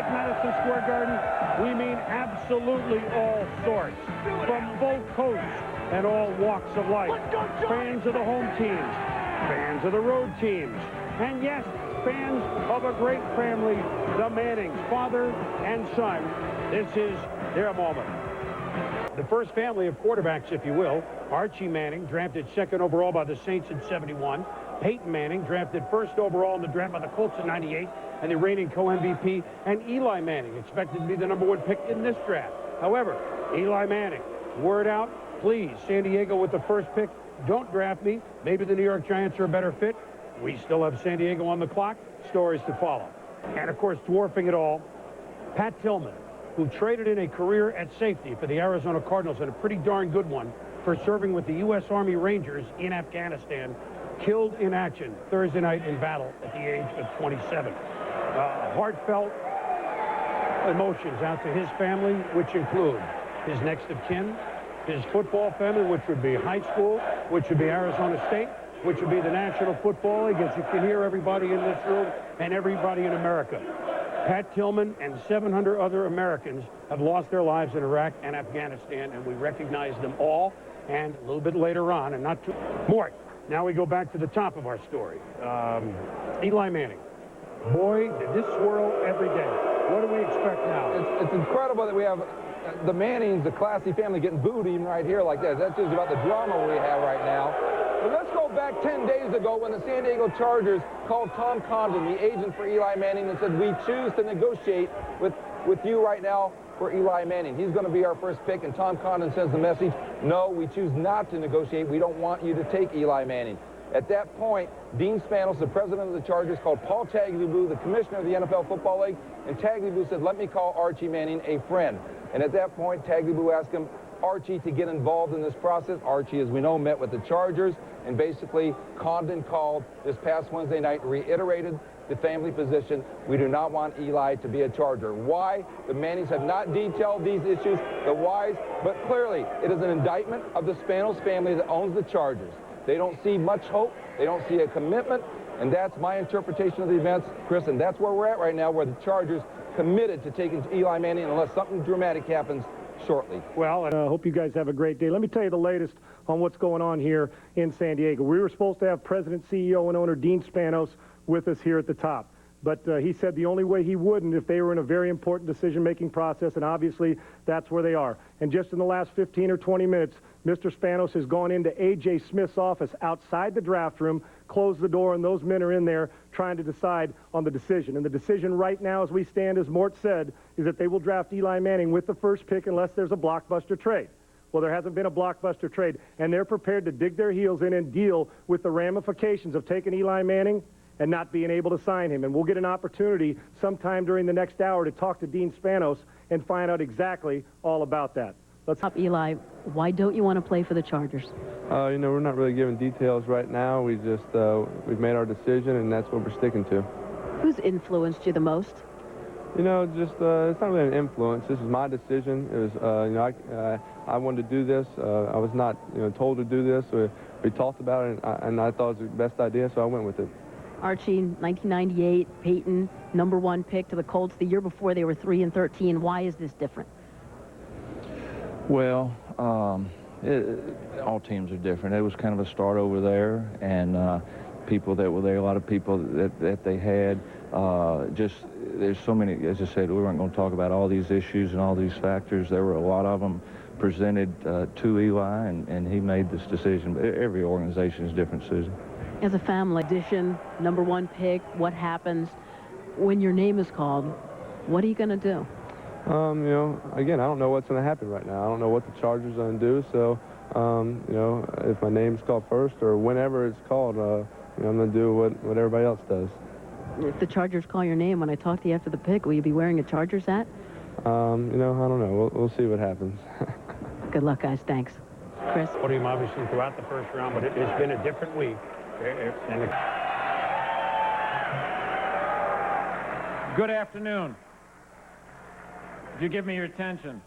at Madison Square Garden, we mean absolutely all sorts, from both coasts and all walks of life. Fans of the home teams, fans of the road teams, and yes, fans of a great family, the Mannings, father and son. This is their moment. The first family of quarterbacks, if you will. Archie Manning, drafted second overall by the Saints in '71. Peyton Manning, drafted first overall in the draft by the Colts in '98, and the reigning co-MVP. And Eli Manning, expected to be the #1 pick in this draft. However, Eli Manning, word out, please, San Diego with the first pick, don't draft me. Maybe the New York Giants are a better fit. We still have San Diego on the clock. Stories to follow. And, of course, dwarfing it all, Pat Tillman, who traded in a career at safety for the Arizona Cardinals, and a pretty darn good one, for serving with the U.S. Army Rangers in Afghanistan, killed in action Thursday night in battle at the age of 27. Heartfelt emotions out to his family, which include his next of kin, his football family, which would be high school, which would be Arizona State, which would be the National Football League, as you can hear everybody in this room and everybody in America. Pat Tillman and 700 other Americans have lost their lives in Iraq and Afghanistan, and we recognize them all. And a little bit later on, and not too... Mort, now we go back to the top of our story. Eli Manning. Boy, did this swirl every day. What do we expect now? It's incredible that we have the Mannings, the classy family, getting booed even right here like that. That's just about the drama we have right now. But let's go back 10 days ago when the San Diego Chargers called Tom Condon, the agent for Eli Manning, and said, we choose to negotiate with you right now for Eli Manning. He's going to be our first pick, and Tom Condon sends the message, no, we choose not to negotiate. We don't want you to take Eli Manning. At that point, Dean Spanos, the president of the Chargers, called Paul Tagliabue, the commissioner of the NFL Football League, and Tagliabue said, let me call Archie Manning a friend. And at that point, Tagliabue asked him, Archie, to get involved in this process. Archie, as we know, met with the Chargers, and basically Condon called this past Wednesday night, reiterated the family position. We do not want Eli to be a Charger. Why? The Mannings have not detailed these issues, the whys, but clearly it is an indictment of the Spanos family that owns the Chargers. They don't see much hope. They don't see a commitment, and that's my interpretation of the events, Chris, and that's where we're at right now, where the Chargers committed to taking Eli Manning unless something dramatic happens shortly. Well, I hope you guys have a great day. Let me tell you the latest on what's going on here in San Diego. We were supposed to have President, CEO, and owner Dean Spanos with us here at the top. But he said the only way he wouldn't if they were in a very important decision-making process, and obviously that's where they are. And just in the last 15 or 20 minutes, Mr. Spanos has gone into A.J. Smith's office outside the draft room, closed the door, and those men are in there trying to decide on the decision. And the decision right now, as we stand, as Mort said, is that they will draft Eli Manning with the first pick unless there's a blockbuster trade. Well, there hasn't been a blockbuster trade, and they're prepared to dig their heels in and deal with the ramifications of taking Eli Manning and not being able to sign him. And we'll get an opportunity sometime during the next hour to talk to Dean Spanos and find out exactly all about that. Let's up, Eli. Why don't you want to play for the Chargers? You know, we're not really giving details right now. We just, we've made our decision, and that's what we're sticking to. Who's influenced you the most? You know, just, it's not really an influence. This is my decision. It was, you know, I wanted to do this. I was not, you know, told to do this. We talked about it, and I thought it was the best idea, so I went with it. Archie, 1998, Peyton, #1 pick to the Colts. The year before, they were 3-13. Why is this different? Well, all teams are different. It was kind of a start over there, and people that were there, a lot of people that they had, just there's so many, as I said, we weren't going to talk about all these issues and all these factors. There were a lot of them presented to Eli, and he made this decision. But every organization is different, Susan. As a family, addition, #1 pick, what happens when your name is called? What are you going to do? You know, again, I don't know what's going to happen right now. I don't know what the Chargers are going to do. So, you know, if my name's called first or whenever it's called, you know, I'm going to do what everybody else does. If the Chargers call your name when I talk to you after the pick, will you be wearing a Chargers hat? You know, I don't know. We'll see what happens. Good luck, guys. Thanks. Chris? Podium obviously throughout the first round, but it's been a different week. Good afternoon. If you give me your attention.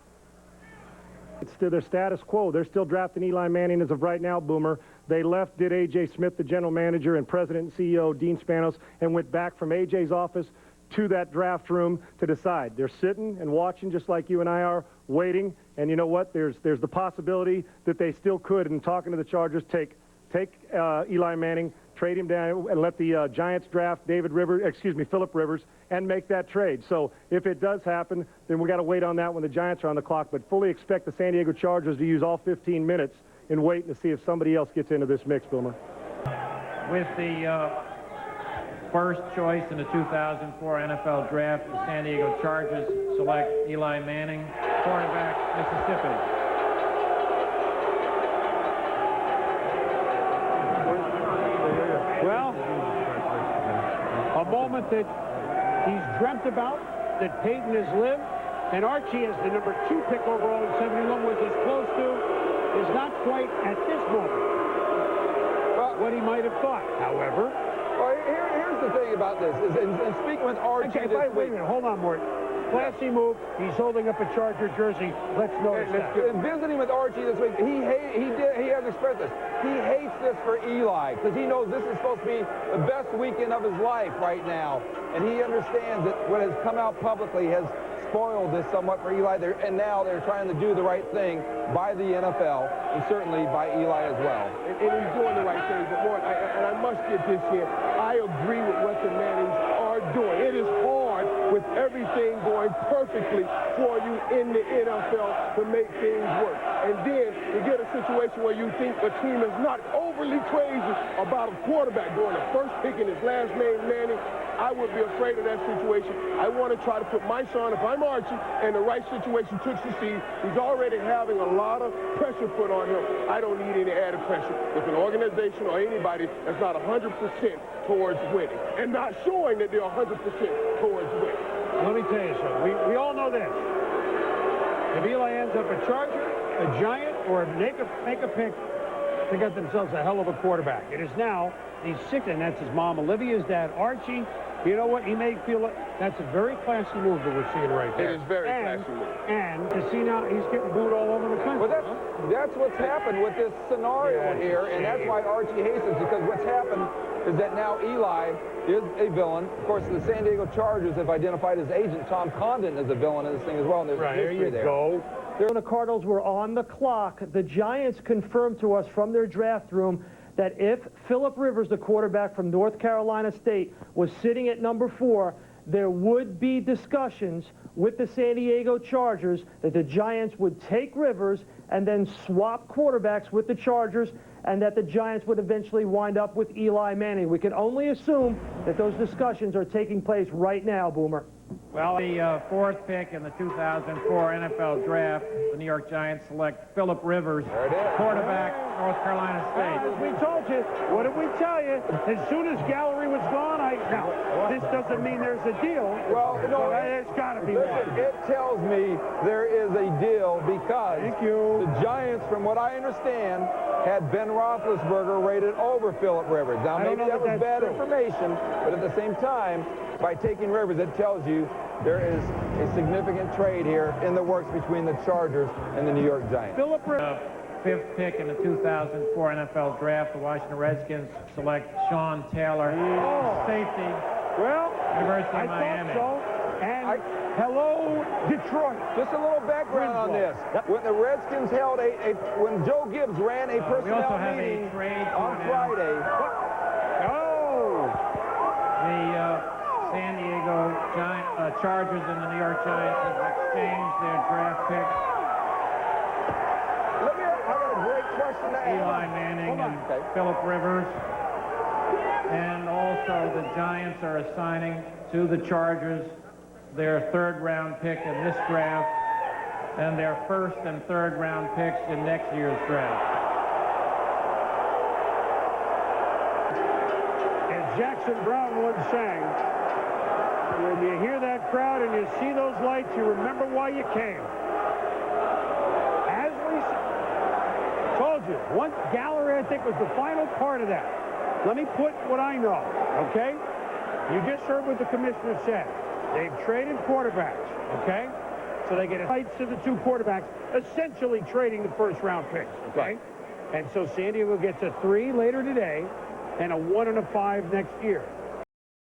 It's still their status quo. They're still drafting Eli Manning as of right now, Boomer. They left, did A.J. Smith, the general manager, and president and CEO, Dean Spanos, and went back from A.J.'s office to that draft room to decide. They're sitting and watching just like you and I are, waiting. And you know what? There's the possibility that they still could, in talking to the Chargers, take Eli Manning, trade him down, and let the Giants draft Philip Rivers, and make that trade. So if it does happen, then we got to wait on that when the Giants are on the clock. But fully expect the San Diego Chargers to use all 15 minutes and wait to see if somebody else gets into this mix, Boomer. With the first choice in the 2004 NFL Draft, the San Diego Chargers select Eli Manning, quarterback, Mississippi. Well, a moment that he's dreamt about, that Peyton has lived, and Archie, as the number 2 pick overall in 71, was as close to, is not quite at this moment what he might have thought. However, well, here's the thing about this, is in speaking with Archie okay, this wait a week, minute, hold on, Mort. Classy move. He's holding up a Charger jersey. Let's notice that. In visiting with Archie this week, he has expressed this. He hates this for Eli because he knows this is supposed to be the best weekend of his life right now, and he understands that what has come out publicly has spoiled this somewhat for Eli. And now they're trying to do the right thing by the NFL and certainly by Eli as well. And he's doing the right thing. But more, I must get this here. I agree with what the Mannings are doing. It is hard with everything going perfectly for you in the NFL to make things work. And then to get a situation where you think the team is not overly crazy about a quarterback going the first pick in his last name, Manning, I would be afraid of that situation. I want to try to put my son, if I'm Archie, in the right situation to succeed. He's already having a lot of pressure put on him. I don't need any added pressure with an organization or anybody that's not 100% towards winning and not showing that they're 100% towards winning. Let me tell you something. We all know this. If Eli ends up a Charger, a Giant, or make a pick, they got themselves a hell of a quarterback. It is now, he's 6, and that's his mom, Olivia's dad, Archie. You know what? He may feel like that's a very classy move that we're seeing right there. It is very classy move. And to see now, he's getting booed all over the country. Well, that's what's happened with this scenario here, and that's why Archie hates it, because what's happened is that now Eli is a villain. Of course, the San Diego Chargers have identified his agent, Tom Condon, as a villain in this thing as well, and there's a history there. Go. The Cardinals were on the clock. The Giants confirmed to us from their draft room that if Philip Rivers, the quarterback from North Carolina State, was sitting at number 4, there would be discussions with the San Diego Chargers that the Giants would take Rivers and then swap quarterbacks with the Chargers, and that the Giants would eventually wind up with Eli Manning. We can only assume that those discussions are taking place right now, Boomer. Well, the 4th pick in the 2004 NFL Draft, the New York Giants select Philip Rivers, quarterback, North Carolina State. We told you. What did we tell you? As soon as Gallery was gone, now, this doesn't mean there's a deal. Well, no, it's got to be listen, one. it tells me there is a deal because the Giants, from what I understand, had Ben Roethlisberger rated over Philip Rivers. Now, maybe that was bad information, but at the same time, by taking Rivers, it tells you there is a significant trade here in the works between the Chargers and the New York Giants. Philip Rivers. 5th pick in the 2004 NFL Draft, the Washington Redskins select Sean Taylor, safety, University of Miami. Thought so. And hello, Detroit. Just a little background on this. When the Redskins held when Joe Gibbs ran a personnel meeting on Friday. The San Diego Chargers and the New York Giants have exchanged their draft picks. I got a great question to ask. Eli Manning and Philip Rivers. And also the Giants are assigning to the Chargers their 3rd round pick in this draft and their 1st and 3rd round picks in next year's draft. As Jackson Brown once sang, when you hear that crowd and you see those lights, you remember why you came. As we told you, one Gallery, I think, was the final part of that. Let me put what I know, okay? You just heard what the commissioner said. They've traded quarterbacks, okay? So they get rights to the 2 quarterbacks, essentially trading the 1st-round picks, okay? And so San Diego gets a 3 later today and a 1 and a 5 next year.